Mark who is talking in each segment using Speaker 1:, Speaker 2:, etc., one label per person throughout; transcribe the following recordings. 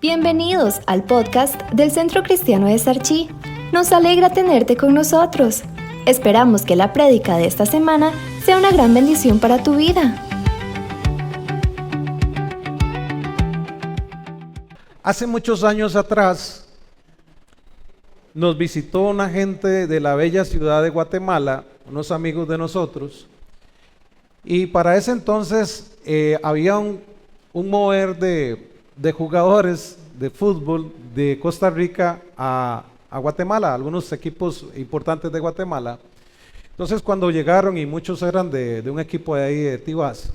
Speaker 1: Bienvenidos al podcast del Centro Cristiano de Sarchí. Nos alegra tenerte con nosotros. Esperamos que la prédica de esta semana sea una gran bendición para tu vida.
Speaker 2: Hace muchos años atrás nos visitó una gente de la bella ciudad de Guatemala, unos amigos de nosotros, y para ese entonces había un mover de jugadores de fútbol de Costa Rica a Guatemala, algunos equipos importantes de Guatemala. Entonces cuando llegaron, y muchos eran de un equipo de ahí de Tibás,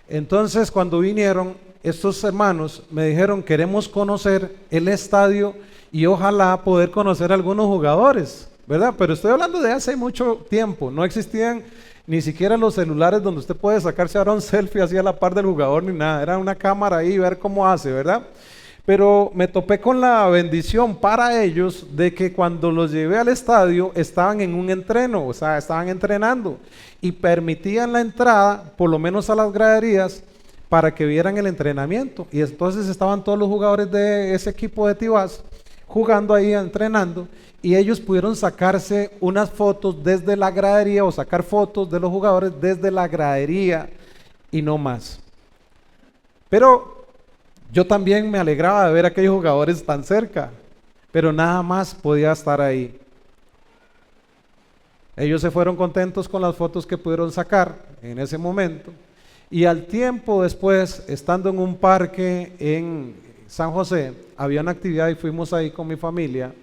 Speaker 2: entonces cuando vinieron estos hermanos me dijeron: queremos conocer el estadio y ojalá poder conocer a algunos jugadores, ¿verdad? Pero estoy hablando de hace mucho tiempo, no existían ni siquiera los celulares donde usted puede sacarse ahora un selfie así a la par del jugador ni nada, era una cámara ahí, ver cómo hace, ¿verdad? Pero me topé con la bendición para ellos de que cuando los llevé al estadio estaban en un entreno, o sea, estaban entrenando y permitían la entrada, por lo menos a las graderías, para que vieran el entrenamiento. Y entonces estaban todos los jugadores de ese equipo de Tibás jugando ahí, entrenando, y ellos pudieron sacarse unas fotos desde la gradería o sacar fotos de los jugadores desde la gradería y no más. Pero yo también me alegraba de ver a aquellos jugadores tan cerca, pero nada más podía estar ahí. Ellos se fueron contentos con las fotos que pudieron sacar en ese momento, y al tiempo después, estando en un parque en San José, había una actividad y fuimos ahí con mi familia.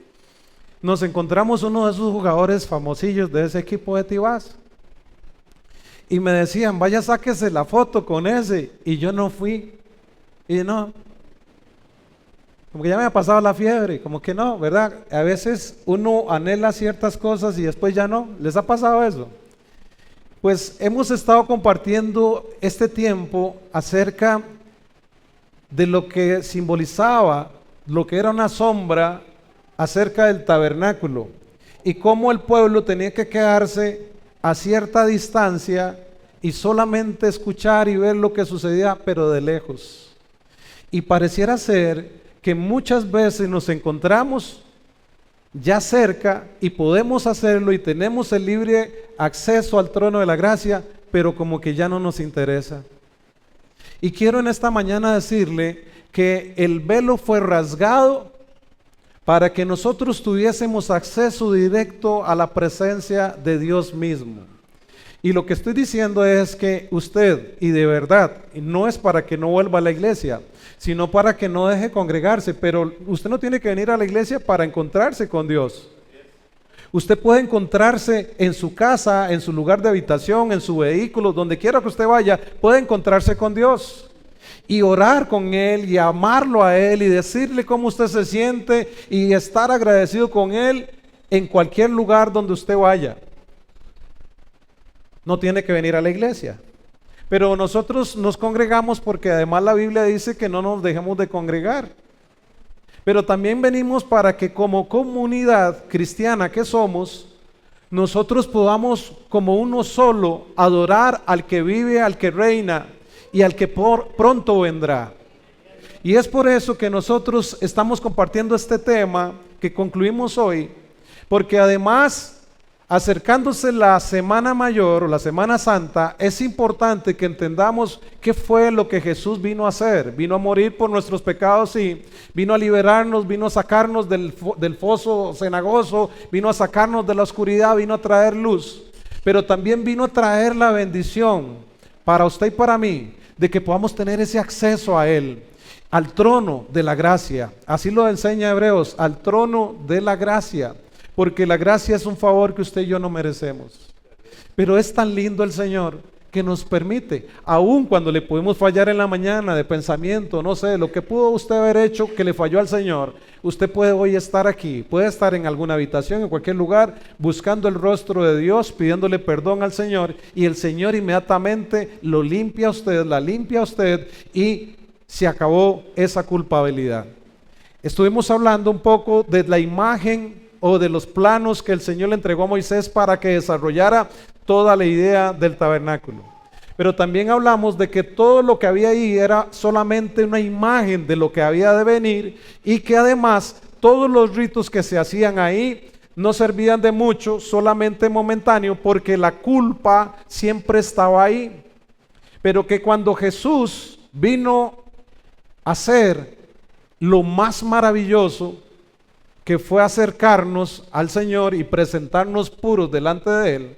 Speaker 2: Nos encontramos uno de esos jugadores famosillos de ese equipo de Tibás y me decían: vaya, sáquese la foto con ese, y yo no fui. Y no, como que ya me ha pasado la fiebre, como que no, ¿verdad? A veces uno anhela ciertas cosas y después ya no. ¿Les ha pasado eso? Pues hemos estado compartiendo este tiempo acerca de lo que simbolizaba, lo que era una sombra acerca del tabernáculo y cómo el pueblo tenía que quedarse a cierta distancia y solamente escuchar y ver lo que sucedía, pero de lejos. Y pareciera ser que muchas veces nos encontramos ya cerca y podemos hacerlo y tenemos el libre acceso al trono de la gracia, pero como que ya no nos interesa. Y quiero en esta mañana decirle que el velo fue rasgado para que nosotros tuviésemos acceso directo a la presencia de Dios mismo. Y lo que estoy diciendo es que usted, y de verdad, no es para que no vuelva a la iglesia, sino para que no deje congregarse, pero usted no tiene que venir a la iglesia para encontrarse con Dios. Usted puede encontrarse en su casa, en su lugar de habitación, en su vehículo, donde quiera que usted vaya, puede encontrarse con Dios y orar con Él y amarlo a Él y decirle cómo usted se siente y estar agradecido con Él en cualquier lugar donde usted vaya. No tiene que venir a la iglesia. Pero nosotros nos congregamos porque además la Biblia dice que no nos dejemos de congregar. Pero también venimos para que como comunidad cristiana que somos, nosotros podamos como uno solo adorar al que vive, al que reina y al que pronto vendrá. Y es por eso que nosotros estamos compartiendo este tema que concluimos hoy, porque además, acercándose la Semana Mayor o la Semana Santa, es importante que entendamos qué fue lo que Jesús vino a hacer. Vino a morir por nuestros pecados, sí. Vino a liberarnos, vino a sacarnos del foso cenagoso, vino a sacarnos de la oscuridad, vino a traer luz. Pero también vino a traer la bendición para usted y para mí, de que podamos tener ese acceso a Él, al trono de la gracia. Así lo enseña Hebreos, al trono de la gracia. Porque la gracia es un favor que usted y yo no merecemos. Pero es tan lindo el Señor que nos permite, aun cuando le podemos fallar en la mañana de pensamiento, no sé, lo que pudo usted haber hecho que le falló al Señor, usted puede hoy estar aquí, puede estar en alguna habitación, en cualquier lugar, buscando el rostro de Dios, pidiéndole perdón al Señor, y el Señor inmediatamente lo limpia a usted, la limpia a usted, y se acabó esa culpabilidad. Estuvimos hablando un poco de la imagen o de los planos que el Señor le entregó a Moisés para que desarrollara toda la idea del tabernáculo. pero también hablamos de que todo lo que había ahí era solamente una imagen de lo que había de venir, y que además todos los ritos que se hacían ahí no servían de mucho, solamente momentáneo, porque la culpa siempre estaba ahí. Pero que cuando Jesús vino a hacer lo más maravilloso, que fue acercarnos al Señor y presentarnos puros delante de Él,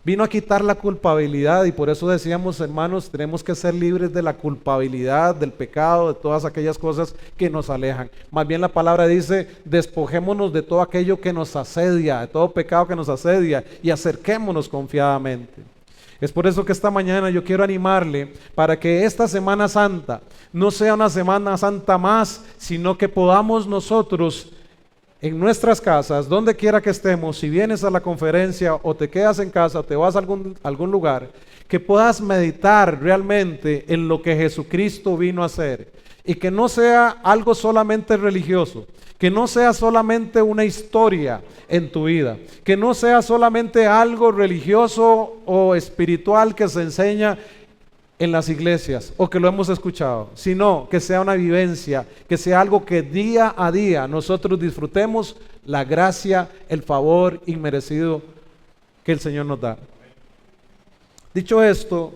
Speaker 2: vino a quitar la culpabilidad. Y por eso decíamos, hermanos, tenemos que ser libres de la culpabilidad, del pecado, de todas aquellas cosas que nos alejan. Más bien la palabra dice, despojémonos de todo aquello que nos asedia, de todo pecado que nos asedia, y acerquémonos confiadamente. Es por eso que esta mañana yo quiero animarle para que esta Semana Santa no sea una Semana Santa más, sino que podamos nosotros en nuestras casas, donde quiera que estemos, si vienes a la conferencia o te quedas en casa o te vas a algún lugar, que puedas meditar realmente en lo que Jesucristo vino a hacer, y que no sea algo solamente religioso, que no sea solamente una historia en tu vida, que no sea solamente algo religioso o espiritual que se enseña en las iglesias o que lo hemos escuchado, sino que sea una vivencia, que sea algo que día a día nosotros disfrutemos la gracia, el favor inmerecido que el Señor nos da. Dicho esto,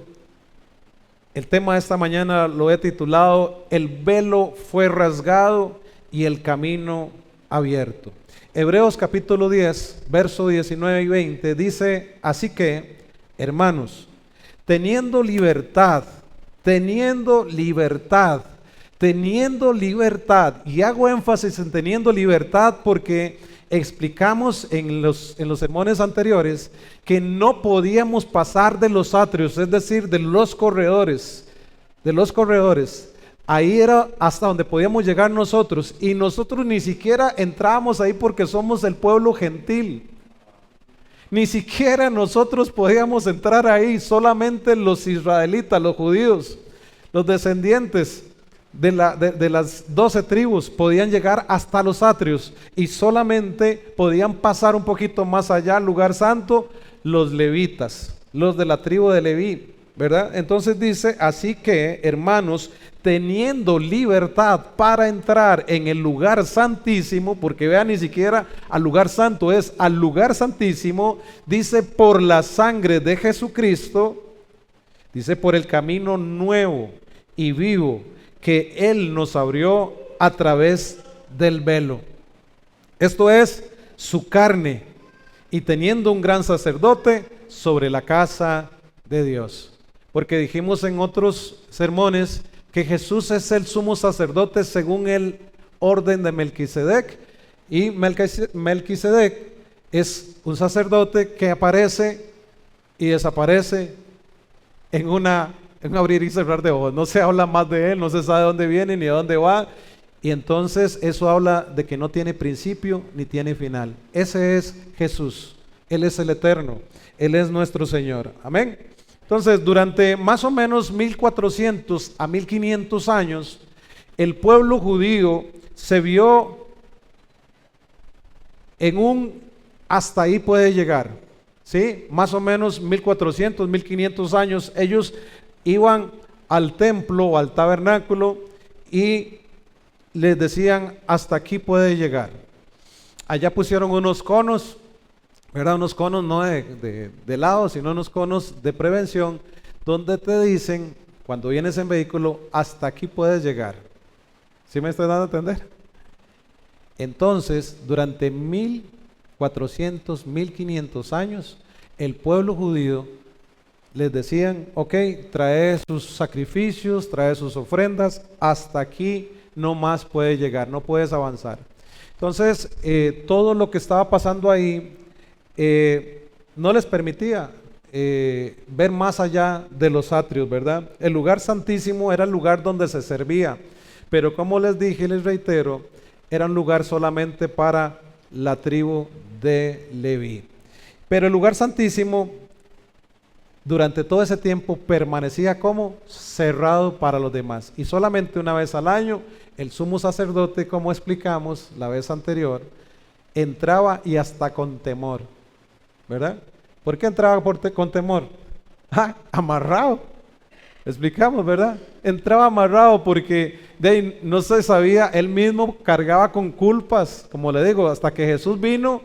Speaker 2: el tema de esta mañana lo he titulado El velo fue rasgado y el camino abierto. Hebreos capítulo 10, verso 19 y 20 dice: así que, hermanos, teniendo libertad, y hago énfasis en teniendo libertad porque explicamos en los sermones anteriores que no podíamos pasar de los atrios, es decir, de los corredores. Ahí era hasta donde podíamos llegar nosotros, y nosotros ni siquiera entrábamos ahí porque somos el pueblo gentil. Ni siquiera nosotros podíamos entrar ahí, solamente los israelitas, los judíos, los descendientes de las 12 tribus podían llegar hasta los atrios, y solamente podían pasar un poquito más allá al lugar santo los levitas, los de la tribu de Leví, ¿verdad? Entonces dice: así que, hermanos, teniendo libertad para entrar en el lugar santísimo, porque vean, ni siquiera al lugar santo, es al lugar santísimo, dice, por la sangre de Jesucristo, dice, por el camino nuevo y vivo que Él nos abrió a través del velo. Esto es su carne, y teniendo un gran sacerdote sobre la casa de Dios. Porque dijimos en otros sermones que Jesús es el sumo sacerdote según el orden de Melquisedec, y Melquisedec es un sacerdote que aparece y desaparece en un abrir y cerrar de ojos. No se habla más de él, no se sabe de dónde viene ni a dónde va, y entonces eso habla de que no tiene principio ni tiene final. Ese es Jesús, Él es el eterno, Él es nuestro Señor. Amén. Entonces, durante más o menos 1400 a 1500 años, el pueblo judío se vio en un hasta ahí puede llegar, ¿sí? Más o menos 1400, 1500 años, ellos iban al templo o al tabernáculo y les decían: hasta aquí puede llegar. Allá pusieron unos conos, ¿verdad? Unos conos no de lado, sino unos conos de prevención, donde te dicen, cuando vienes en vehículo, hasta aquí puedes llegar. ¿Sí me estoy dando a entender? Entonces, durante 1400, 1500 años, el pueblo judío les decían: ok, trae sus sacrificios, trae sus ofrendas, hasta aquí no más puedes llegar, no puedes avanzar. Entonces, todo lo que estaba pasando ahí no les permitía ver más allá de los atrios, ¿verdad? El lugar santísimo era el lugar donde se servía, pero como les dije y les reitero, era un lugar solamente para la tribu de Leví. Pero el lugar santísimo durante todo ese tiempo permanecía como cerrado para los demás, y solamente una vez al año el sumo sacerdote, como explicamos la vez anterior, entraba, y hasta con temor, ¿verdad? ¿Por qué entraba con temor? Amarrado. Explicamos, ¿verdad? Entraba amarrado porque de ahí no se sabía, él mismo cargaba con culpas, como le digo, hasta que Jesús vino,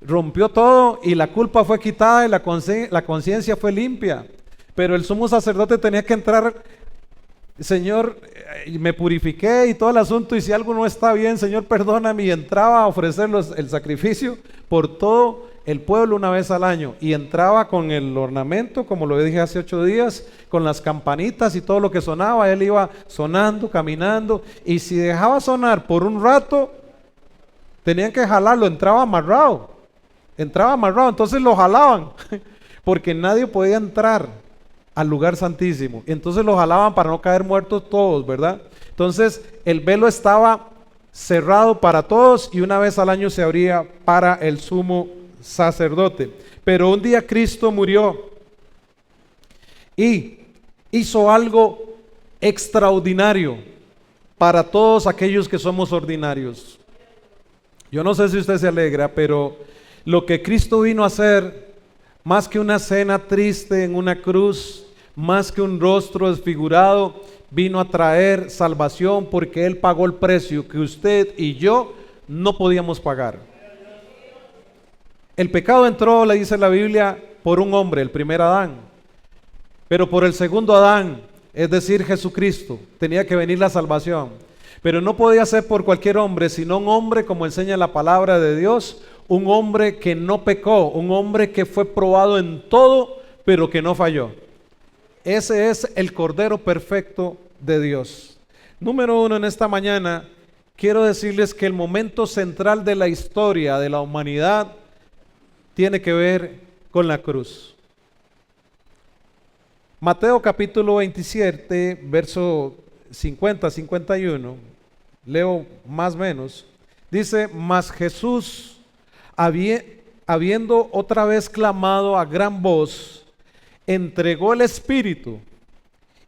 Speaker 2: rompió todo y la culpa fue quitada y la conciencia fue limpia. Pero el sumo sacerdote tenía que entrar, Señor, me purifiqué y todo el asunto, y si algo no está bien, Señor, perdóname, y entraba a ofrecer el sacrificio por todo el pueblo una vez al año, y entraba con el ornamento, como lo dije hace 8 días, con las campanitas y todo lo que sonaba, él iba sonando, caminando, y si dejaba sonar por un rato, tenían que jalarlo, entraba amarrado, entonces lo jalaban, porque nadie podía entrar al lugar santísimo, entonces lo jalaban para no caer muertos todos, ¿verdad? Entonces el velo estaba cerrado para todos y una vez al año se abría para el sumo sacerdote. Pero un día Cristo murió y hizo algo extraordinario para todos aquellos que somos ordinarios. Yo no sé si usted se alegra, pero lo que Cristo vino a hacer, más que una cena triste en una cruz, más que un rostro desfigurado, vino a traer salvación porque Él pagó el precio que usted y yo no podíamos pagar. El pecado entró, le dice la Biblia, por un hombre, el primer Adán, pero por el segundo Adán, es decir, Jesucristo, tenía que venir la salvación. Pero no podía ser por cualquier hombre, sino un hombre, como enseña la palabra de Dios, un hombre que no pecó, un hombre que fue probado en todo, pero que no falló. Ese es el Cordero perfecto de Dios. Número 1, en esta mañana quiero decirles que el momento central de la historia de la humanidad tiene que ver con la cruz. Mateo capítulo 27, verso 50-51, leo más o menos, dice: mas Jesús, habiendo otra vez clamado a gran voz, entregó el Espíritu,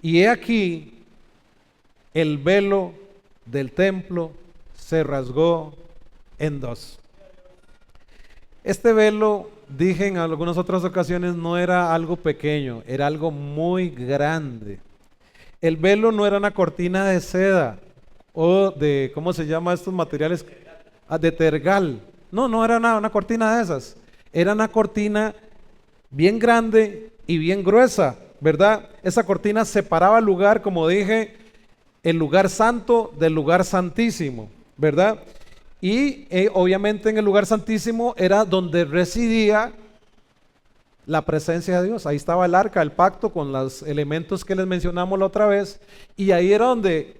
Speaker 2: y he aquí el velo del templo se rasgó en dos. Este velo, dije en algunas otras ocasiones, no era algo pequeño, era algo muy grande. El velo no era una cortina de seda o de, ¿cómo se llama estos materiales? De tergal. No era una cortina de esas. Era una cortina bien grande y bien gruesa, ¿verdad? Esa cortina separaba el lugar, como dije, el lugar santo del lugar santísimo, ¿verdad? Y obviamente en el lugar santísimo era donde residía la presencia de Dios. Ahí estaba el arca, el pacto, con los elementos que les mencionamos la otra vez, y ahí era donde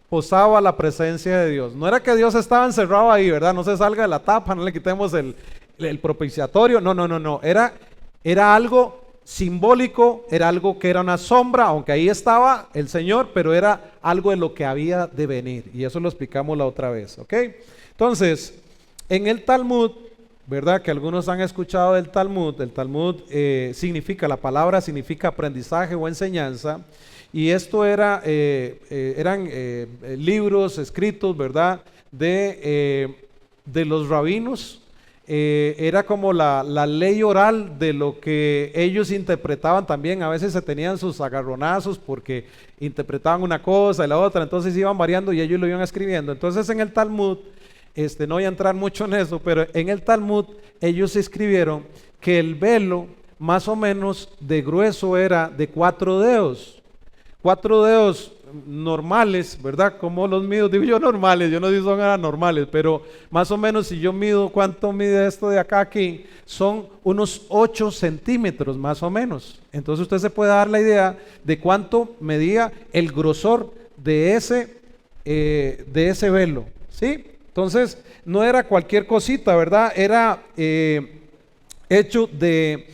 Speaker 2: posaba la presencia de Dios. No era que Dios estaba encerrado ahí, ¿verdad? No se salga de la tapa, no le quitemos el propiciatorio, no. Era algo simbólico, era algo que era una sombra, aunque ahí estaba el Señor, pero era algo de lo que había de venir, y eso lo explicamos la otra vez, ¿ok? Entonces, en el Talmud, ¿verdad? Que algunos han escuchado del Talmud. El Talmud significa, la palabra significa aprendizaje o enseñanza, y esto eran libros escritos, ¿verdad? De los rabinos. Era como la ley oral de lo que ellos interpretaban también. A veces se tenían sus agarronazos porque interpretaban una cosa y la otra, entonces iban variando y ellos lo iban escribiendo. Entonces en el Talmud, no voy a entrar mucho en eso, pero en el Talmud ellos escribieron que el velo más o menos de grueso era de 4 dedos. 4 dedos normales, ¿verdad? Como los mido, digo yo normales, yo no digo son anormales, pero más o menos si yo mido, ¿cuánto mide esto de acá aquí? Son unos 8 centímetros más o menos. Entonces usted se puede dar la idea de cuánto medía el grosor de ese velo, ¿sí? Entonces no era cualquier cosita, ¿verdad? Era hecho de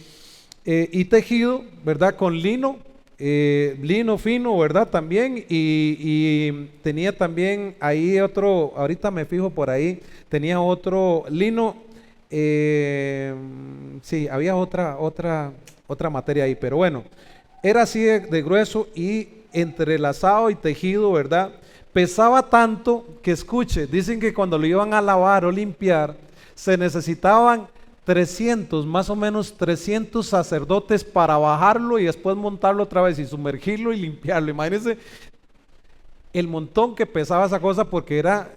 Speaker 2: y tejido, ¿verdad? Con lino fino, ¿verdad? También, y tenía también ahí otro, ahorita me fijo por ahí, tenía otro lino, sí, había otra materia ahí, pero bueno, era así de grueso y entrelazado y tejido, ¿verdad? Pesaba tanto que, escuche, dicen que cuando lo iban a lavar o limpiar, se necesitaban 300, más o menos 300 sacerdotes para bajarlo y después montarlo otra vez y sumergirlo y limpiarlo. Imagínense el montón que pesaba esa cosa, porque era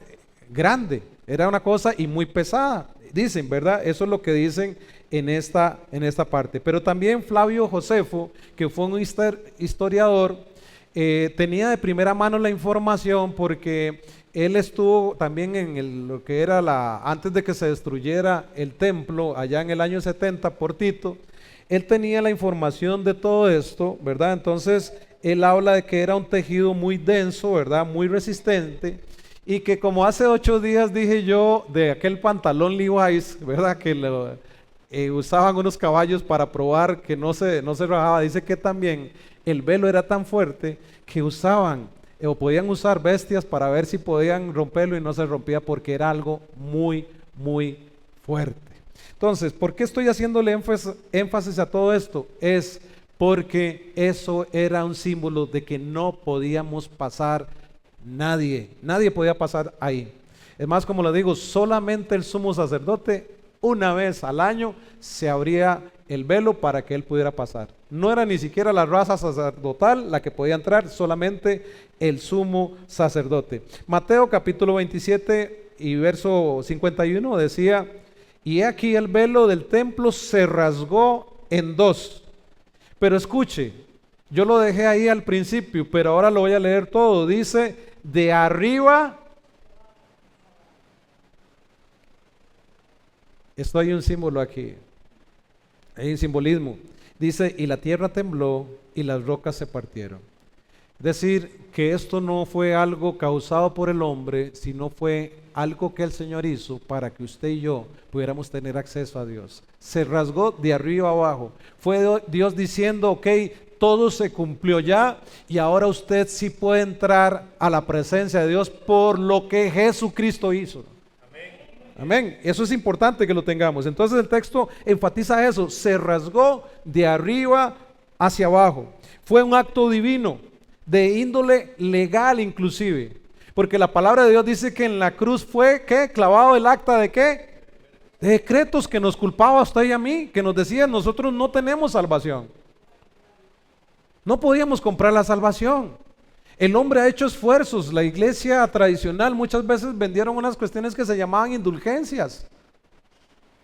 Speaker 2: grande, era una cosa y muy pesada, dicen, ¿verdad? Eso es lo que dicen en esta parte. Pero también Flavio Josefo, que fue un historiador, tenía de primera mano la información, porque él estuvo también en lo que era antes de que se destruyera el templo, allá en el año 70 por Tito. Él tenía la información de todo esto, ¿verdad? Entonces él habla de que era un tejido muy denso, ¿verdad? Muy resistente, y que, como hace 8 días dije yo de aquel pantalón Levi's, ¿verdad? Que usaban unos caballos para probar que no se rajaba. Dice que también el velo era tan fuerte que usaban o podían usar bestias para ver si podían romperlo y no se rompía, porque era algo muy, muy fuerte. Entonces, ¿por qué estoy haciéndole énfasis a todo esto? Es porque eso era un símbolo de que no podíamos pasar nadie podía pasar ahí. Es más, como le digo, solamente el sumo sacerdote una vez al año se abría el velo para que él pudiera pasar. No era ni siquiera la raza sacerdotal la que podía entrar, solamente el sumo sacerdote. Mateo capítulo 27 y verso 51 decía: y he aquí el velo del templo se rasgó en dos. Pero escuche, yo lo dejé ahí al principio, pero ahora lo voy a leer todo. Dice: de arriba. Esto hay un símbolo aquí, hay un simbolismo. Dice: y la tierra tembló y las rocas se partieron. Es decir, que esto no fue algo causado por el hombre, sino fue algo que el Señor hizo para que usted y yo pudiéramos tener acceso a Dios. Se rasgó de arriba abajo. Fue Dios diciendo: ok, todo se cumplió ya, y ahora usted sí puede entrar a la presencia de Dios por lo que Jesucristo hizo. Amén. Eso es importante que lo tengamos. Entonces el texto enfatiza eso: se rasgó de arriba hacia abajo. Fue un acto divino, de índole legal inclusive, porque la palabra de Dios dice que en la cruz fue ¿qué? Clavado el acta de ¿qué? De decretos que nos culpaba a usted y a mí, que nos decía: nosotros no tenemos salvación, no podíamos comprar la salvación. El hombre ha hecho esfuerzos. La iglesia tradicional muchas veces vendieron unas cuestiones que se llamaban indulgencias,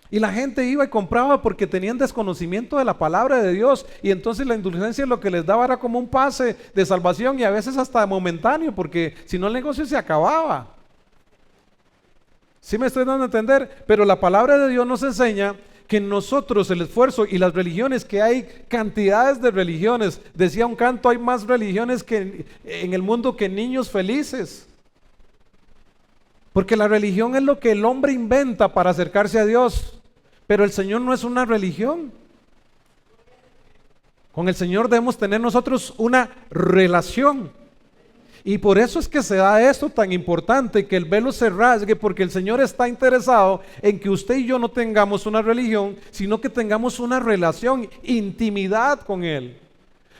Speaker 2: y la gente iba y compraba porque tenían desconocimiento de la palabra de Dios, y entonces la indulgencia lo que les daba era como un pase de salvación, y a veces hasta momentáneo, porque si no el negocio se acababa. ¿Sí me estoy dando a entender? Pero la palabra de Dios nos enseña que nosotros, el esfuerzo y las religiones, que hay cantidades de religiones. Decía un canto: hay más religiones que en el mundo que niños felices. Porque la religión es lo que el hombre inventa para acercarse a Dios, pero el Señor no es una religión. Con el Señor debemos tener nosotros una relación. Y por eso es que se da esto tan importante, que el velo se rasgue, porque el Señor está interesado en que usted y yo no tengamos una religión, sino que tengamos una relación, intimidad con Él.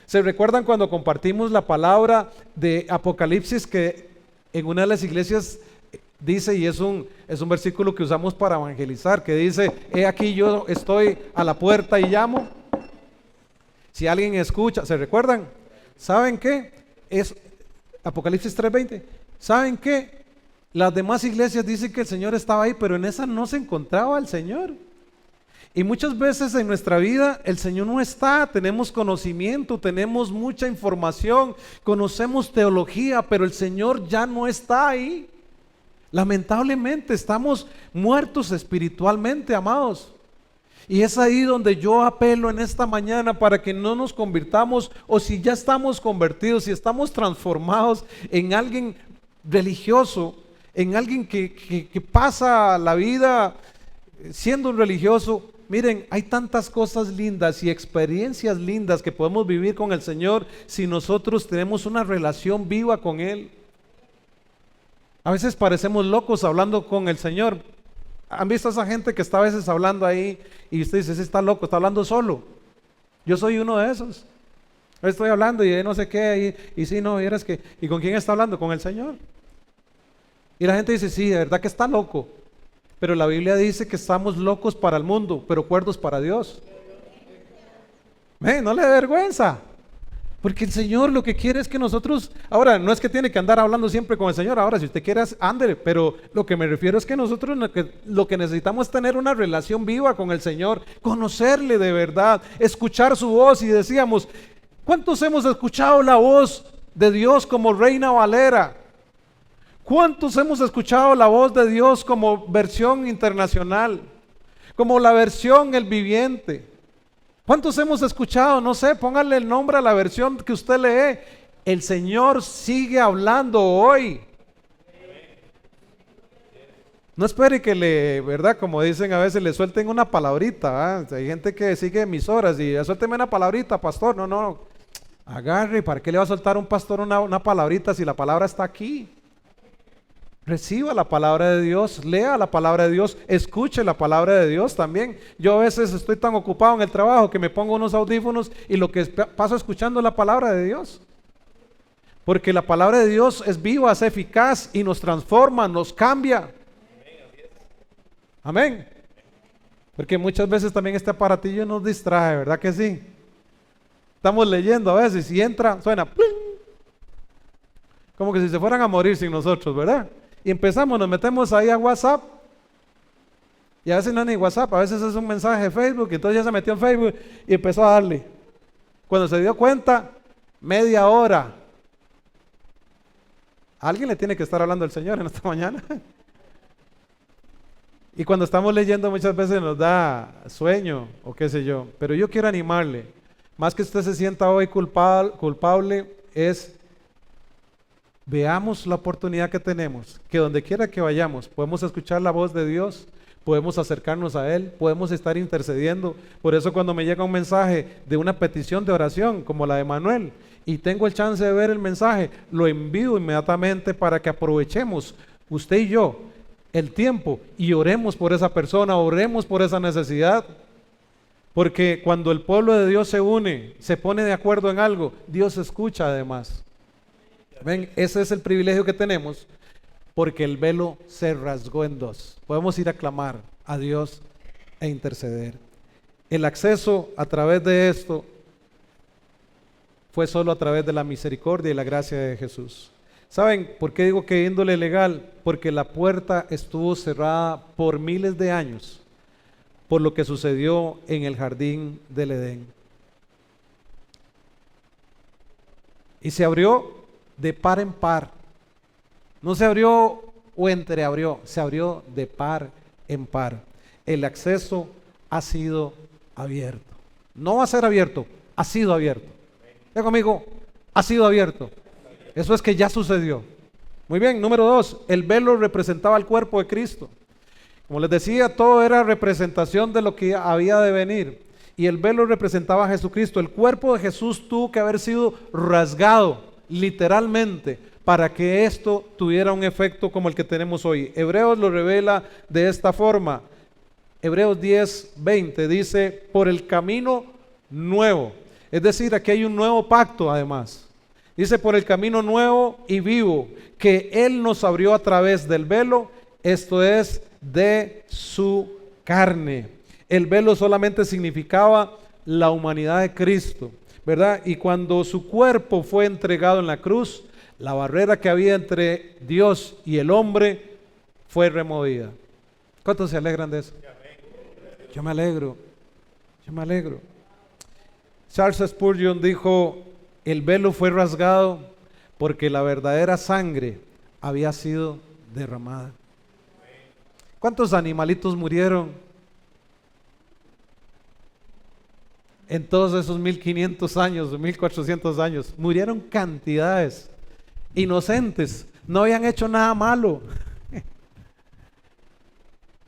Speaker 2: ¿Se recuerdan cuando compartimos la palabra de Apocalipsis, que en una de las iglesias dice, y es un versículo que usamos para evangelizar, que dice: he aquí yo estoy a la puerta y llamo? Si alguien escucha, ¿se recuerdan? ¿Saben qué? Es Apocalipsis 3:20. ¿Saben qué? Las demás iglesias dicen que el Señor estaba ahí, pero en esa no se encontraba el Señor. Y muchas veces en nuestra vida el Señor no está. Tenemos conocimiento, tenemos mucha información, conocemos teología, pero el Señor ya no está ahí. Lamentablemente estamos muertos espiritualmente, amados. Y es ahí donde yo apelo en esta mañana para que no nos convirtamos, o si ya estamos convertidos, si estamos transformados en alguien religioso, en alguien que pasa la vida siendo un religioso. Miren, hay tantas cosas lindas y experiencias lindas que podemos vivir con el Señor si nosotros tenemos una relación viva con Él. A veces parecemos locos hablando con el Señor. ¿Han visto a esa gente que está a veces hablando ahí y usted dice: ese está loco, está hablando solo? Yo soy uno de esos. Estoy hablando y no sé qué, y sí, no, vieras que, ¿y con quién está hablando? Con el Señor. Y la gente dice: sí, de verdad que está loco. Pero la Biblia dice que estamos locos para el mundo, pero cuerdos para Dios. No le dé vergüenza. Porque el Señor lo que quiere es que nosotros, ahora no es que tiene que andar hablando siempre con el Señor, ahora si usted quiere, ande, pero lo que me refiero es que nosotros lo que necesitamos es tener una relación viva con el Señor, conocerle de verdad, escuchar su voz. Y decíamos, ¿cuántos hemos escuchado la voz de Dios como Reina Valera? ¿Cuántos hemos escuchado la voz de Dios como versión internacional? Como la versión El Viviente. ¿Cuántos hemos escuchado? No sé, póngale el nombre a la versión que usted lee. El Señor sigue hablando hoy. No espere que ¿verdad? Como dicen a veces, le suelten una palabrita. Hay gente que sigue emisoras y suélteme una palabrita, pastor. No. Agarre, ¿para qué le va a soltar un pastor una palabrita si la palabra está aquí? Reciba la palabra de Dios, lea la palabra de Dios, escuche la palabra de Dios también. Yo a veces estoy tan ocupado en el trabajo que me pongo unos audífonos y lo que paso escuchando es la palabra de Dios. Porque la palabra de Dios es viva, es eficaz y nos transforma, nos cambia. Amén. Porque muchas veces también este aparatillo nos distrae, ¿verdad que sí? Estamos leyendo a veces y entra, suena ¡plin! Como que si se fueran a morir sin nosotros, ¿verdad? Y empezamos, nos metemos ahí a WhatsApp. Y a veces no es ni WhatsApp, a veces es un mensaje de Facebook. Y entonces ya se metió en Facebook y empezó a darle. Cuando se dio cuenta, media hora. Alguien le tiene que estar hablando al Señor en esta mañana. Y cuando estamos leyendo muchas veces nos da sueño o qué sé yo. Pero yo quiero animarle. Más que usted se sienta hoy culpable es... Veamos la oportunidad que tenemos, que donde quiera que vayamos, podemos escuchar la voz de Dios, podemos acercarnos a Él, podemos estar intercediendo. Por eso cuando me llega un mensaje de una petición de oración, como la de Manuel, y tengo el chance de ver el mensaje, lo envío inmediatamente para que aprovechemos, usted y yo, el tiempo y oremos por esa persona, oremos por esa necesidad. Porque cuando el pueblo de Dios se une, se pone de acuerdo en algo, Dios escucha además. Ven, ese es el privilegio que tenemos, porque el velo se rasgó en dos. Podemos ir a clamar a Dios e interceder. El acceso a través de esto fue solo a través de la misericordia y la gracia de Jesús. ¿Saben por qué digo que índole legal? Porque la puerta estuvo cerrada por miles de años, por lo que sucedió en el jardín del Edén. Y se abrió de par en par. No se abrió o entreabrió, se abrió de par en par. El acceso ha sido abierto. No va a ser abierto, ha sido abierto. Diga conmigo, ha sido abierto. Eso es que ya sucedió. Muy bien, número 2, el velo representaba el cuerpo de Cristo. Como les decía, todo era representación de lo que había de venir. Y el velo representaba a Jesucristo. El cuerpo de Jesús tuvo que haber sido rasgado literalmente para que esto tuviera un efecto como el que tenemos hoy. Hebreos lo revela de esta forma. Hebreos 10:20 dice, por el camino nuevo. Es decir, aquí hay un nuevo pacto además. Dice, por el camino nuevo y vivo que Él nos abrió a través del velo, esto es, de su carne. El velo solamente significaba la humanidad de Cristo, ¿verdad? Y cuando su cuerpo fue entregado en la cruz, la barrera que había entre Dios y el hombre fue removida. ¿Cuántos se alegran de eso? Yo me alegro. Charles Spurgeon dijo, el velo fue rasgado porque la verdadera sangre había sido derramada. ¿Cuántos animalitos murieron en todos esos 1500 años, 1400 años? Murieron cantidades, inocentes, no habían hecho nada malo.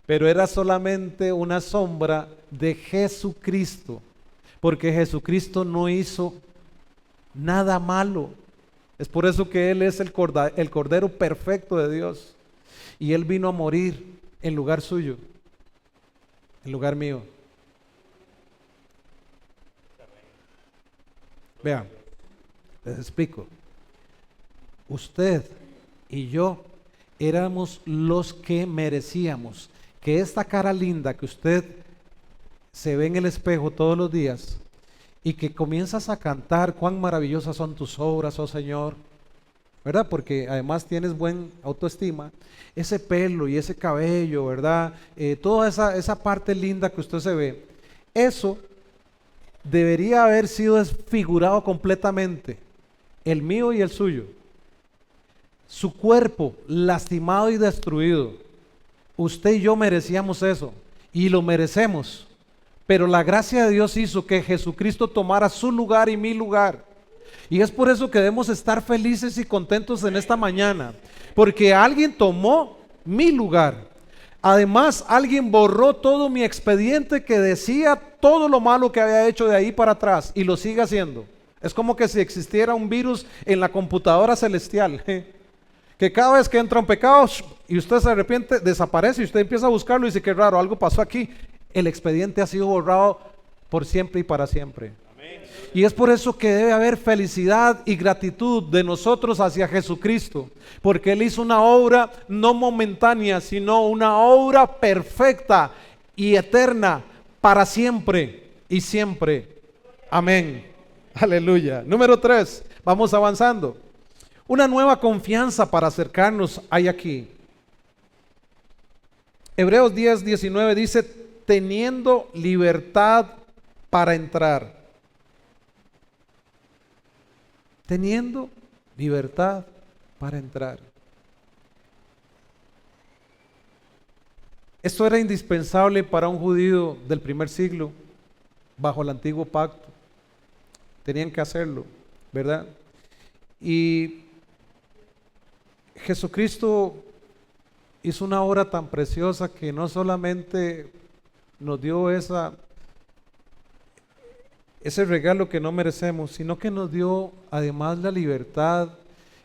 Speaker 2: Pero era solamente una sombra de Jesucristo, porque Jesucristo no hizo nada malo. Es por eso que Él es el Cordero perfecto de Dios. Y Él vino a morir en lugar suyo, en lugar mío. Vean, les explico. Usted y yo éramos los que merecíamos que esta cara linda que usted se ve en el espejo todos los días y que comienzas a cantar cuán maravillosas son tus obras, oh Señor, ¿verdad? Porque además tienes buen autoestima, ese pelo y ese cabello, ¿verdad? Toda esa parte linda que usted se ve, eso debería haber sido desfigurado completamente, el mío y el suyo. Su cuerpo lastimado y destruido. Usted y yo merecíamos eso y lo merecemos, pero la gracia de Dios hizo que Jesucristo tomara su lugar y mi lugar, y es por eso que debemos estar felices y contentos en esta mañana, porque alguien tomó mi lugar. Además, alguien borró todo mi expediente que decía todo lo malo que había hecho de ahí para atrás y lo sigue haciendo. Es como que si existiera un virus en la computadora celestial, que cada vez que entra un pecado y usted se arrepiente, desaparece y usted empieza a buscarlo y dice, qué raro, algo pasó aquí. El expediente ha sido borrado por siempre y para siempre. Amén. Y es por eso que debe haber felicidad y gratitud de nosotros hacia Jesucristo, porque Él hizo una obra no momentánea, sino una obra perfecta y eterna para siempre y siempre. Amén. Aleluya. Número 3, vamos avanzando. Una nueva confianza para acercarnos hay aquí. Hebreos 10:19 dice, teniendo libertad para entrar. Teniendo libertad para entrar. Esto era indispensable para un judío del primer siglo, bajo el antiguo pacto. Tenían que hacerlo, ¿verdad? Y Jesucristo hizo una obra tan preciosa que no solamente nos dio ese regalo que no merecemos, sino que nos dio además la libertad.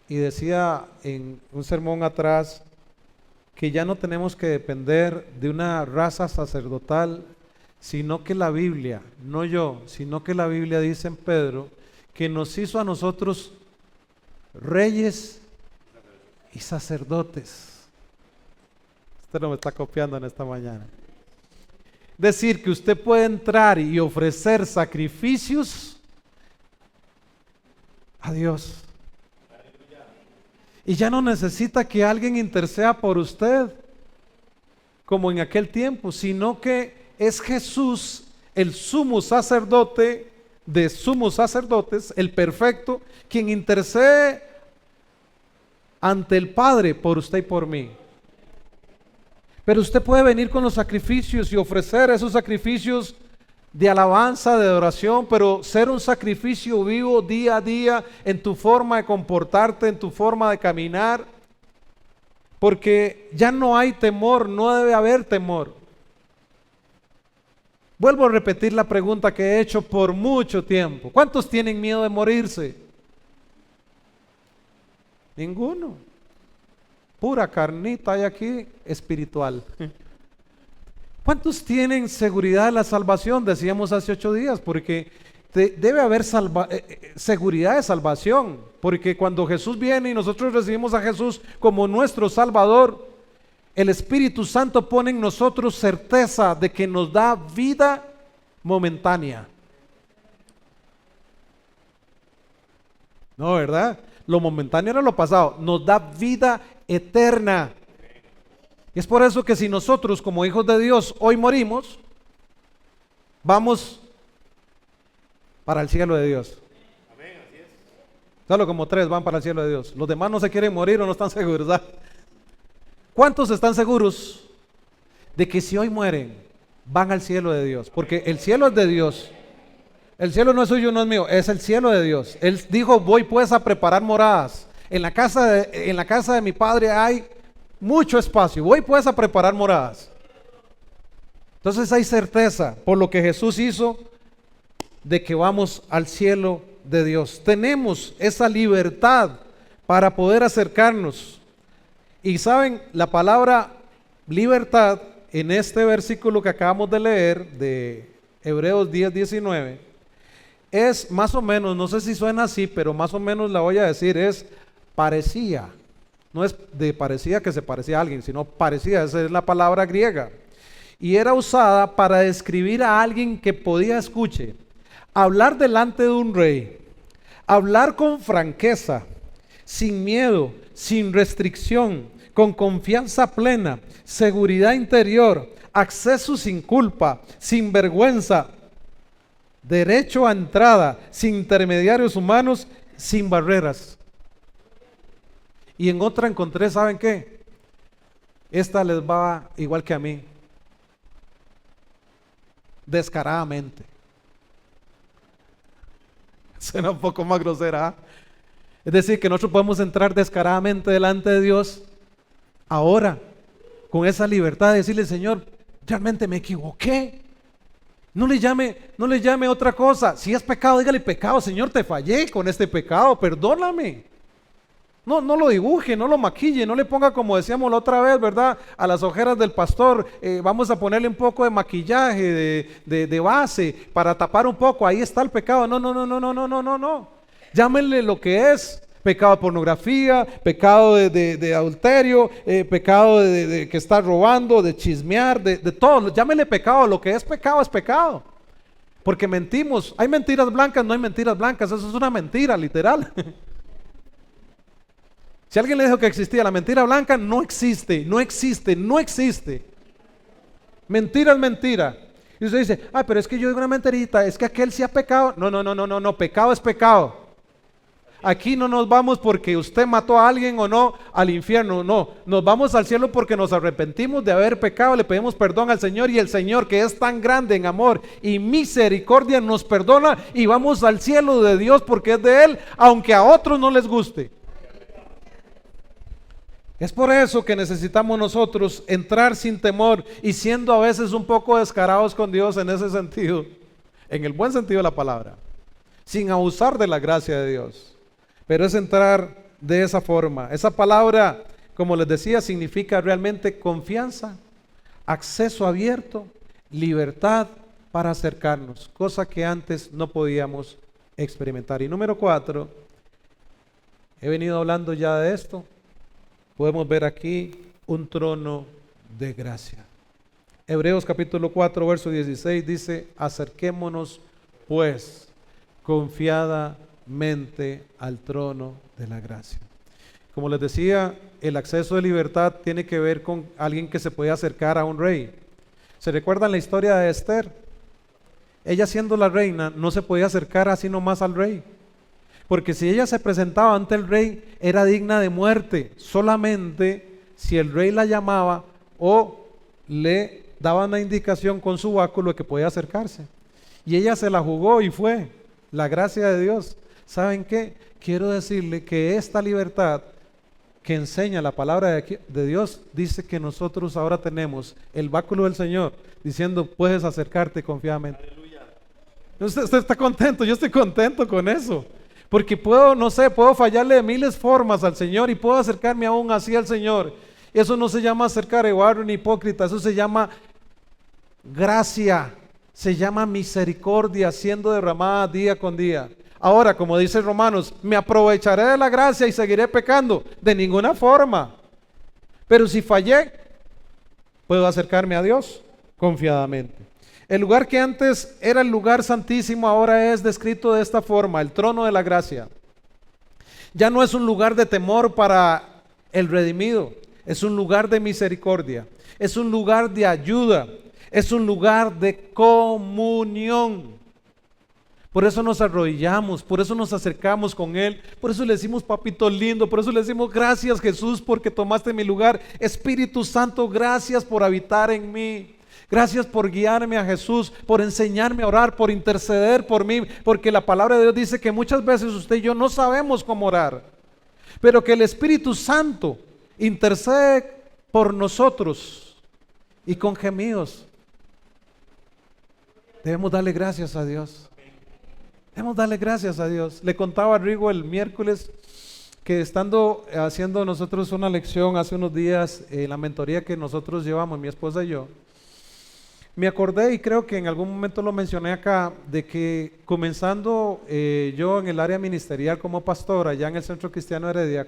Speaker 2: Y decía en un sermón atrás que ya no tenemos que depender de una raza sacerdotal, sino que la Biblia, no yo, sino que la Biblia dice en Pedro que nos hizo a nosotros reyes y sacerdotes. Usted no me está copiando en esta mañana. Decir que usted puede entrar y ofrecer sacrificios a Dios. Y ya no necesita que alguien interceda por usted, como en aquel tiempo, sino que es Jesús, el sumo sacerdote de sumos sacerdotes, el perfecto, quien intercede ante el Padre por usted y por mí. Pero usted puede venir con los sacrificios y ofrecer esos sacrificios de alabanza, de adoración, pero ser un sacrificio vivo día a día en tu forma de comportarte, en tu forma de caminar, porque ya no hay temor, no debe haber temor. Vuelvo a repetir la pregunta que he hecho por mucho tiempo. ¿Cuántos tienen miedo de morirse? Ninguno. Pura carnita hay aquí espiritual. ¿Cuántos tienen seguridad de la salvación? Decíamos hace 8 días, porque debe haber seguridad de salvación, porque cuando Jesús viene y nosotros recibimos a Jesús como nuestro Salvador, el Espíritu Santo pone en nosotros certeza de que nos da vida momentánea. No, ¿verdad? Lo momentáneo era lo pasado, nos da vida eterna. Y es por eso que si nosotros como hijos de Dios hoy morimos, vamos para el cielo de Dios. Amén, así es. Solo como 3 van para el cielo de Dios. Los demás no se quieren morir o no están seguros, ¿verdad? ¿Cuántos están seguros de que si hoy mueren van al cielo de Dios? Porque el cielo es de Dios. El cielo no es suyo, no es mío, es el cielo de Dios. Él dijo, voy pues a preparar moradas. En la casa de mi Padre hay mucho espacio. Voy pues a preparar moradas. Entonces hay certeza por lo que Jesús hizo de que vamos al cielo de Dios. Tenemos esa libertad para poder acercarnos. Y saben, la palabra libertad en este versículo que acabamos de leer de Hebreos 10:19 es más o menos, no sé si suena así, pero más o menos la voy a decir, es parecía. No es de parecía que se parecía a alguien, sino parecía, esa es la palabra griega. y era usada para describir a alguien que podía, escuche, hablar delante de un rey, hablar con franqueza, sin miedo, sin restricción, con confianza plena, seguridad interior, acceso sin culpa, sin vergüenza, derecho a entrada, sin intermediarios humanos, sin barreras. Y en otra encontré, ¿saben qué? Esta les va igual que a mí. Descaradamente. Suena un poco más grosera, ¿ah? Es decir, que nosotros podemos entrar descaradamente delante de Dios ahora, con esa libertad de decirle: Señor, realmente me equivoqué. No le llame otra cosa. Si es pecado, dígale: pecado, Señor, te fallé con este pecado, perdóname. No lo dibuje, no lo maquille, no le ponga, como decíamos la otra vez, ¿verdad?, a las ojeras del pastor, vamos a ponerle un poco de maquillaje, de base, para tapar un poco, ahí está el pecado. No. Llámenle lo que es: pecado de pornografía, pecado de adulterio, pecado de que está robando, de chismear, de todo. Llámenle pecado, lo que es pecado. Porque mentimos. Hay mentiras blancas, no hay mentiras blancas, eso es una mentira, literal. Si alguien le dijo que existía la mentira blanca, no existe. Mentira es mentira. Y usted dice: pero es que yo digo una mentirita, es que aquel sí ha pecado. No, pecado es pecado. Aquí no nos vamos porque usted mató a alguien o no al infierno, no. Nos vamos al cielo porque nos arrepentimos de haber pecado, le pedimos perdón al Señor, y el Señor, que es tan grande en amor y misericordia, nos perdona y vamos al cielo de Dios porque es de Él, aunque a otros no les guste. Es por eso que necesitamos nosotros entrar sin temor y siendo a veces un poco descarados con Dios en ese sentido, en el buen sentido de la palabra, sin abusar de la gracia de Dios. Pero es entrar de esa forma. Esa palabra, como les decía, significa realmente confianza, acceso abierto, libertad para acercarnos, cosa que antes no podíamos experimentar. Y número 4, he venido hablando ya de esto. Podemos ver aquí un trono de gracia. Hebreos capítulo 4, verso 16 dice: acerquémonos pues confiadamente al trono de la gracia. Como les decía, el acceso de libertad tiene que ver con alguien que se puede acercar a un rey. ¿Se recuerdan la historia de Esther? Ella, siendo la reina, no se podía acercar así nomás al rey, porque si ella se presentaba ante el rey, era digna de muerte, solamente si el rey la llamaba o le daba una indicación con su báculo de que podía acercarse. Y ella se la jugó y fue. La gracia de Dios. ¿Saben qué? Quiero decirle que esta libertad que enseña la palabra de Dios dice que nosotros ahora tenemos el báculo del Señor diciendo: puedes acercarte confiadamente. Aleluya. Usted está contento, yo estoy contento con eso. Porque puedo fallarle de miles formas al Señor y puedo acercarme aún así al Señor. Eso no se llama acercar egoísta ni hipócrita, eso se llama gracia, se llama misericordia siendo derramada día con día. Ahora, como dice Romanos, ¿me aprovecharé de la gracia y seguiré pecando? De ninguna forma. Pero si fallé, puedo acercarme a Dios confiadamente. El lugar que antes era el lugar santísimo ahora es descrito de esta forma: el trono de la gracia. Ya no es un lugar de temor para el redimido, es un lugar de misericordia, es un lugar de ayuda, es un lugar de comunión. Por eso nos arrodillamos, por eso nos acercamos con Él, por eso le decimos: papito lindo, por eso le decimos: gracias Jesús porque tomaste mi lugar. Espíritu Santo, gracias por habitar en mí. Gracias por guiarme a Jesús, por enseñarme a orar, por interceder por mí, porque la palabra de Dios dice que muchas veces usted y yo no sabemos cómo orar, pero que el Espíritu Santo intercede por nosotros y con gemidos. Debemos darle gracias a Dios. Debemos darle gracias a Dios. Le contaba a Rigo el miércoles que estando haciendo nosotros una lección hace unos días, la mentoría que nosotros llevamos, mi esposa y yo, me acordé, y creo que en algún momento lo mencioné acá, de que comenzando yo en el área ministerial como pastor allá en el Centro Cristiano Heredia,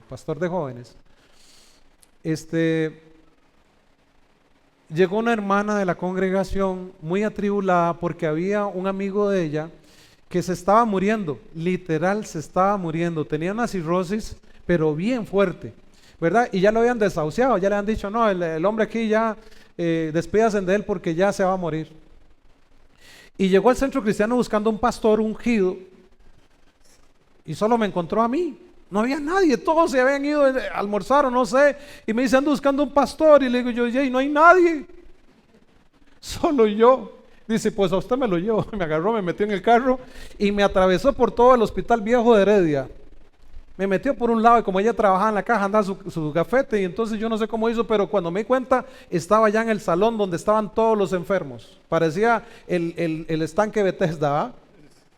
Speaker 2: pastor de jóvenes, llegó una hermana de la congregación muy atribulada porque había un amigo de ella que se estaba muriendo, literal se estaba muriendo, tenía una cirrosis, pero bien fuerte, ¿verdad? Y ya lo habían desahuciado, ya le han dicho, no, el hombre aquí ya, despídase de él porque ya se va a morir. Y llegó al centro cristiano buscando un pastor ungido y solo me encontró a mí. No había nadie, todos se habían ido a almorzar o no sé. Y me dice, ando buscando un pastor. Y le digo yo, y no hay nadie, solo yo. Dice, pues a usted me lo llevo. Me agarró, me metió en el carro y me atravesó por todo el Hospital Viejo de Heredia. Me metió por un lado y como ella trabajaba en la caja, andaba su gafete, y entonces yo no sé cómo hizo, pero cuando me di cuenta, estaba ya en el salón donde estaban todos los enfermos. Parecía el estanque Bethesda, ¿va?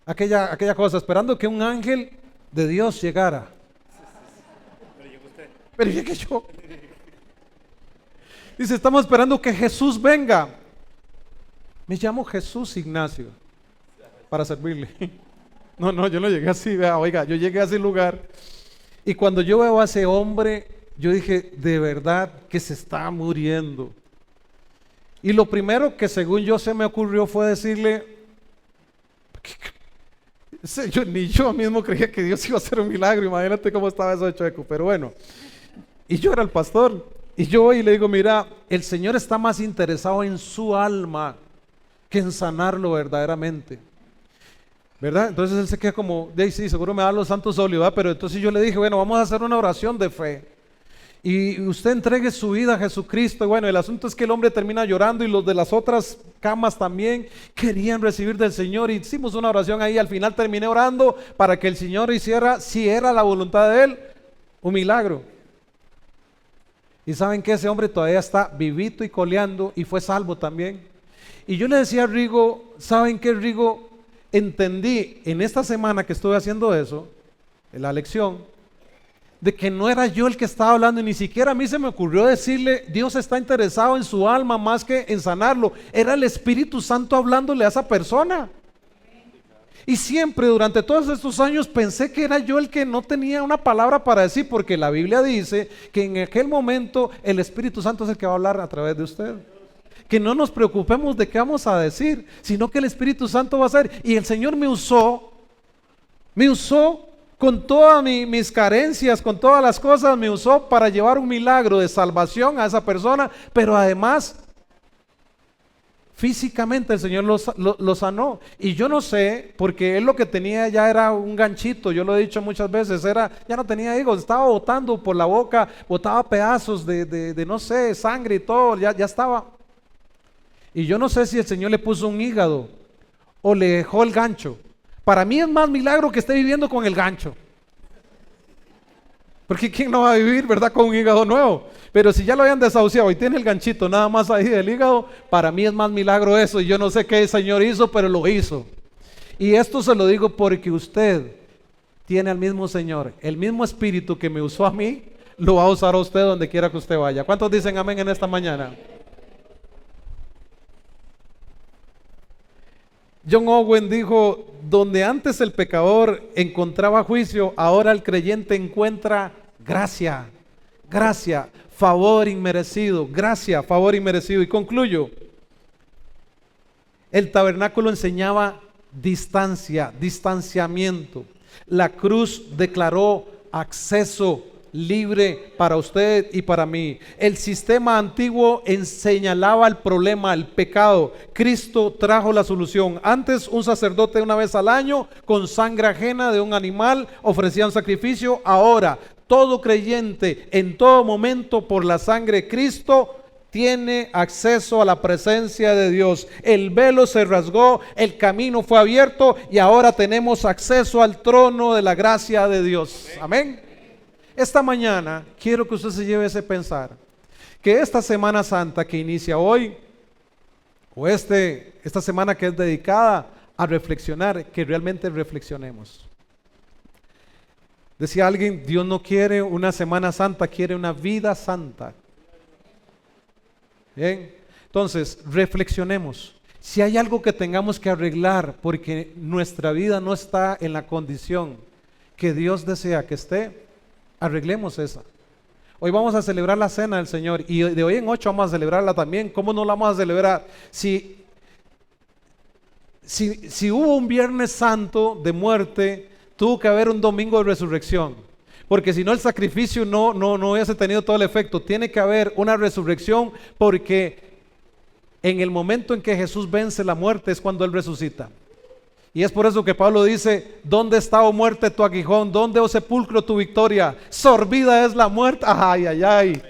Speaker 2: Aquella cosa, esperando que un ángel de Dios llegara. Pero llegué yo. Dice, estamos esperando que Jesús venga. Me llamo Jesús Ignacio para servirle. No, yo no llegué así, vea, oiga, yo llegué a ese lugar y cuando yo veo a ese hombre, yo dije, de verdad que se está muriendo. Y lo primero que según yo se me ocurrió fue decirle, ni yo mismo creía que Dios iba a hacer un milagro, imagínate cómo estaba eso de chueco, pero bueno. Y yo era el pastor, y yo voy y le digo, mira, el Señor está más interesado en su alma que en sanarlo verdaderamente, ¿verdad? Entonces él se queda como, sí, seguro me da los santos óleos, ¿verdad? Pero entonces yo le dije, bueno, vamos a hacer una oración de fe y usted entregue su vida a Jesucristo. Y bueno, el asunto es que el hombre termina llorando y los de las otras camas también querían recibir del Señor. Y hicimos una oración ahí, al final terminé orando para que el Señor hiciera, si era la voluntad de Él, un milagro. Y saben que ese hombre todavía está vivito y coleando y fue salvo también. Y yo le decía a Rigo, ¿saben qué, Rigo? Entendí en esta semana que estuve haciendo eso, en la lección, de que no era yo el que estaba hablando, y ni siquiera a mí se me ocurrió decirle, Dios está interesado en su alma más que en sanarlo. Era el Espíritu Santo hablándole a esa persona. Y siempre durante todos estos años pensé que era yo el que no tenía una palabra para decir, porque la Biblia dice que en aquel momento el Espíritu Santo es el que va a hablar a través de usted. Que no nos preocupemos de qué vamos a decir, sino que el Espíritu Santo va a hacer. Y el Señor me usó con todas mis carencias, con todas las cosas, me usó para llevar un milagro de salvación a esa persona, pero además físicamente el Señor lo sanó. Y yo no sé, porque él lo que tenía ya era un ganchito, yo lo he dicho muchas veces, ya no tenía higos, estaba botando por la boca, botaba pedazos de no sé, sangre y todo, ya estaba. Y yo no sé si el Señor le puso un hígado o le dejó el gancho. Para mí es más milagro que esté viviendo con el gancho. Porque ¿quién no va a vivir, verdad, con un hígado nuevo? Pero si ya lo habían desahuciado y tiene el ganchito nada más ahí del hígado, para mí es más milagro eso. Y yo no sé qué el Señor hizo, pero lo hizo. Y esto se lo digo porque usted tiene al mismo Señor, el mismo Espíritu que me usó a mí, lo va a usar a usted donde quiera que usted vaya. ¿Cuántos dicen amén en esta mañana? John Owen dijo, donde antes el pecador encontraba juicio, ahora el creyente encuentra gracia, favor inmerecido, gracia, favor inmerecido. Y concluyo, el tabernáculo enseñaba distanciamiento. La cruz declaró acceso libre para usted y para mí. El sistema antiguo señalaba el problema, el pecado. Cristo trajo la solución. Antes un sacerdote una vez al año con sangre ajena de un animal ofrecía un sacrificio. Ahora todo creyente en todo momento por la sangre de Cristo tiene acceso a la presencia de Dios. El velo se rasgó, el camino fue abierto y ahora tenemos acceso al trono de la gracia de Dios. Amén. Esta mañana quiero que usted se lleve ese pensar, que esta Semana Santa que inicia hoy, o esta semana que es dedicada a reflexionar, que realmente reflexionemos. Decía alguien, Dios no quiere una Semana Santa, quiere una vida santa. Bien, entonces reflexionemos. Si hay algo que tengamos que arreglar porque nuestra vida no está en la condición que Dios desea que esté, arreglemos esa. Hoy vamos a celebrar la cena del Señor y de hoy en 8 vamos a celebrarla también. ¿Cómo no la vamos a celebrar? Si hubo un Viernes Santo de muerte, tuvo que haber un domingo de resurrección. Porque si no, el sacrificio no hubiese tenido todo el efecto. Tiene que haber una resurrección, porque en el momento en que Jesús vence la muerte es cuando Él resucita. Y es por eso que Pablo dice: ¿dónde está, oh muerte, tu aguijón? ¿Dónde, oh sepulcro, tu victoria? Sorbida es la muerte. Ay, ay, ay.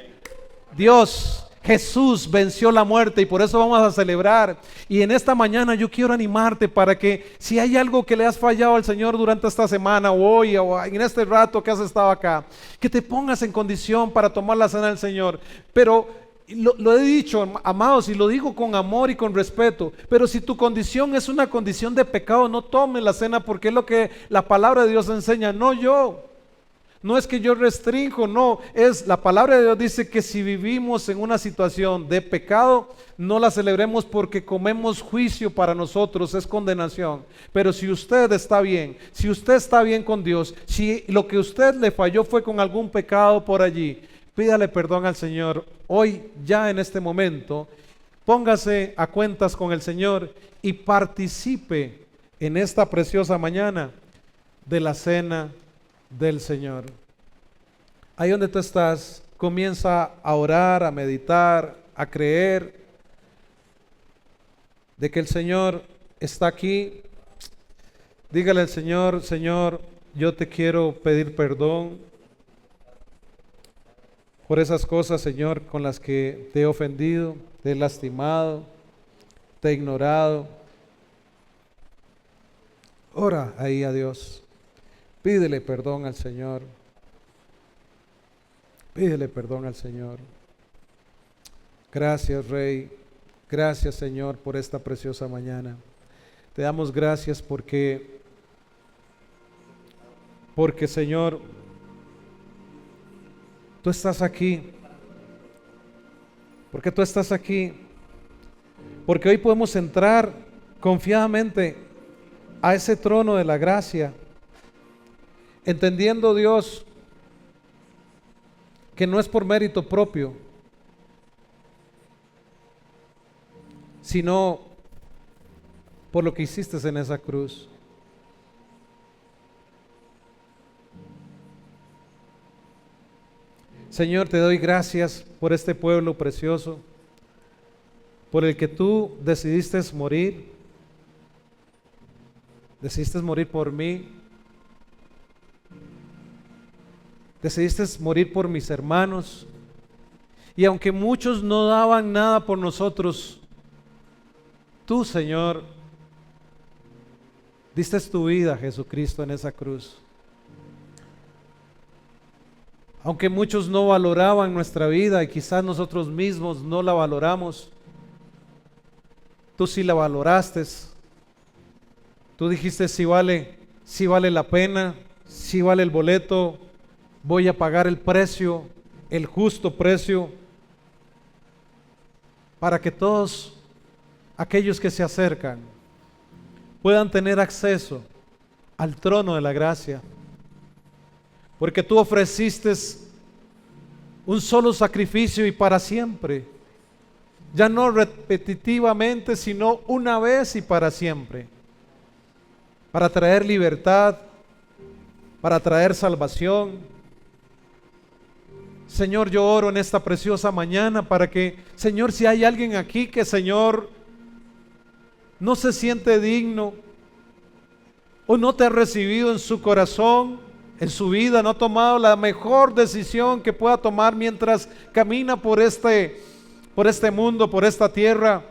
Speaker 2: Dios, Jesús venció la muerte y por eso vamos a celebrar. Y en esta mañana yo quiero animarte para que, si hay algo que le has fallado al Señor durante esta semana o hoy o en este rato que has estado acá, que te pongas en condición para tomar la cena del Señor. Pero lo he dicho, amados, y lo digo con amor y con respeto, pero si tu condición es una condición de pecado, no tomes la cena, porque es lo que la palabra de Dios enseña, no yo. No es que yo restringo, no, es la palabra de Dios dice que si vivimos en una situación de pecado, no la celebremos porque comemos juicio para nosotros, es condenación. Pero si usted está bien, si usted está bien con Dios, si lo que usted le falló fue con algún pecado por allí, pídale perdón al Señor. Hoy, ya en este momento, póngase a cuentas con el Señor y participe en esta preciosa mañana de la cena del Señor. Ahí donde tú estás, comienza a orar, a meditar, a creer de que el Señor está aquí. Dígale al Señor: Señor, yo te quiero pedir perdón por esas cosas, Señor, con las que te he ofendido, te he lastimado, te he ignorado. Ora ahí a Dios. Pídele perdón al Señor. Pídele perdón al Señor. Gracias, Rey. Gracias, Señor, por esta preciosa mañana. Te damos gracias porque, Señor, tú estás aquí. Porque tú estás aquí. Porque hoy podemos entrar confiadamente a ese trono de la gracia, entendiendo, Dios, que no es por mérito propio, sino por lo que hiciste en esa cruz. Señor, te doy gracias por este pueblo precioso, por el que tú decidiste morir por mí. Decidiste morir por mis hermanos. Y aunque muchos no daban nada por nosotros, tú, Señor, diste tu vida, Jesucristo, en esa cruz. Aunque muchos no valoraban nuestra vida y quizás nosotros mismos no la valoramos, tú sí la valoraste. Tú dijiste: si vale la pena, si vale el boleto, voy a pagar el precio, el justo precio, para que todos aquellos que se acercan puedan tener acceso al trono de la gracia. Porque tú ofreciste un solo sacrificio y para siempre, ya no repetitivamente, sino una vez y para siempre, para traer libertad, para traer salvación. Señor, yo oro en esta preciosa mañana para que, Señor, si hay alguien aquí que, Señor, no se siente digno o no te ha recibido en su corazón, en su vida, no ha tomado la mejor decisión que pueda tomar mientras camina por este mundo, por esta tierra,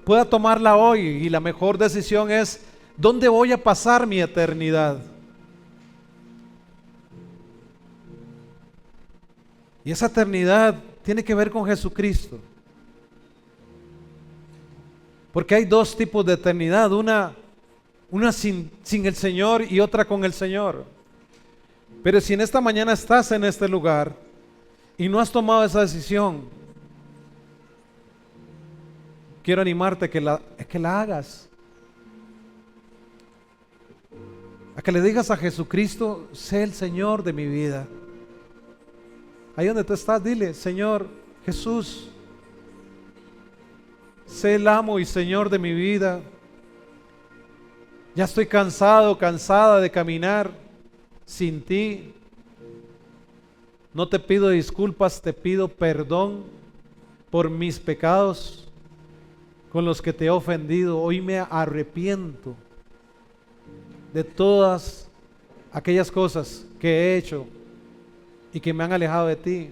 Speaker 2: pueda tomarla hoy. Y la mejor decisión es: ¿dónde voy a pasar mi eternidad? Y esa eternidad tiene que ver con Jesucristo. Porque hay dos tipos de eternidad, una sin el Señor y otra con el Señor. Pero si en esta mañana estás en este lugar y no has tomado esa decisión, quiero animarte a que la hagas. A que le digas a Jesucristo: sé el Señor de mi vida. Ahí donde tú estás, dile: Señor Jesús, sé el amo y Señor de mi vida. Ya estoy cansado, cansada de caminar sin ti. No te pido disculpas, te pido perdón por mis pecados con los que te he ofendido. Hoy me arrepiento de todas aquellas cosas que he hecho y que me han alejado de ti.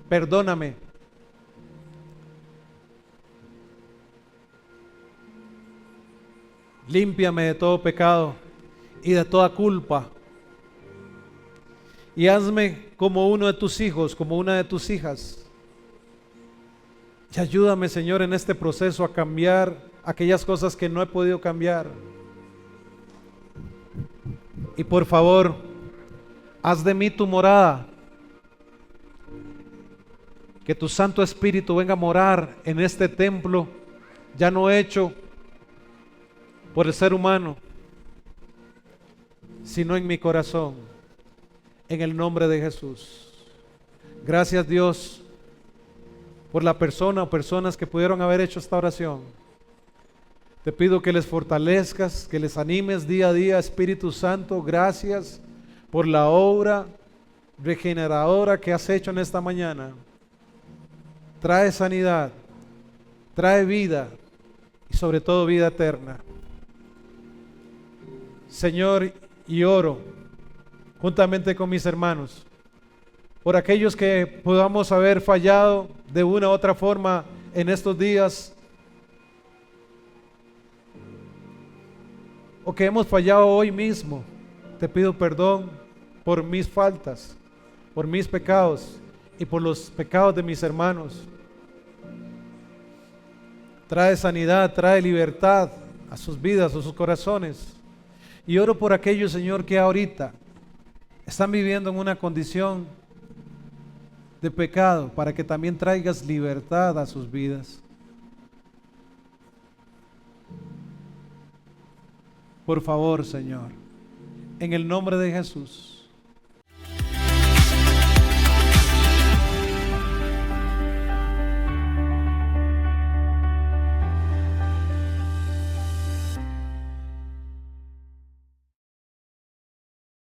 Speaker 2: Perdóname. Límpiame de todo pecado y de toda culpa. Y hazme como uno de tus hijos, como una de tus hijas. Y ayúdame, Señor, en este proceso a cambiar aquellas cosas que no he podido cambiar. Y por favor, haz de mí tu morada. Que tu Santo Espíritu venga a morar en este templo, ya no hecho por el ser humano, sino en mi corazón, en el nombre de Jesús. Gracias, Dios, por la persona o personas que pudieron haber hecho esta oración. Te pido que les fortalezcas, que les animes día a día, Espíritu Santo. Gracias por la obra regeneradora que has hecho en esta mañana. Trae sanidad, trae vida y sobre todo vida eterna. Señor, y oro juntamente con mis hermanos por aquellos que podamos haber fallado de una u otra forma en estos días, o que hemos fallado hoy mismo. Te pido perdón por mis faltas, por mis pecados y por los pecados de mis hermanos. Trae sanidad, trae libertad a sus vidas, a sus corazones. Y oro por aquellos, Señor, que ahorita están viviendo en una condición de pecado, para que también traigas libertad a sus vidas. Por favor, Señor, en el nombre de Jesús.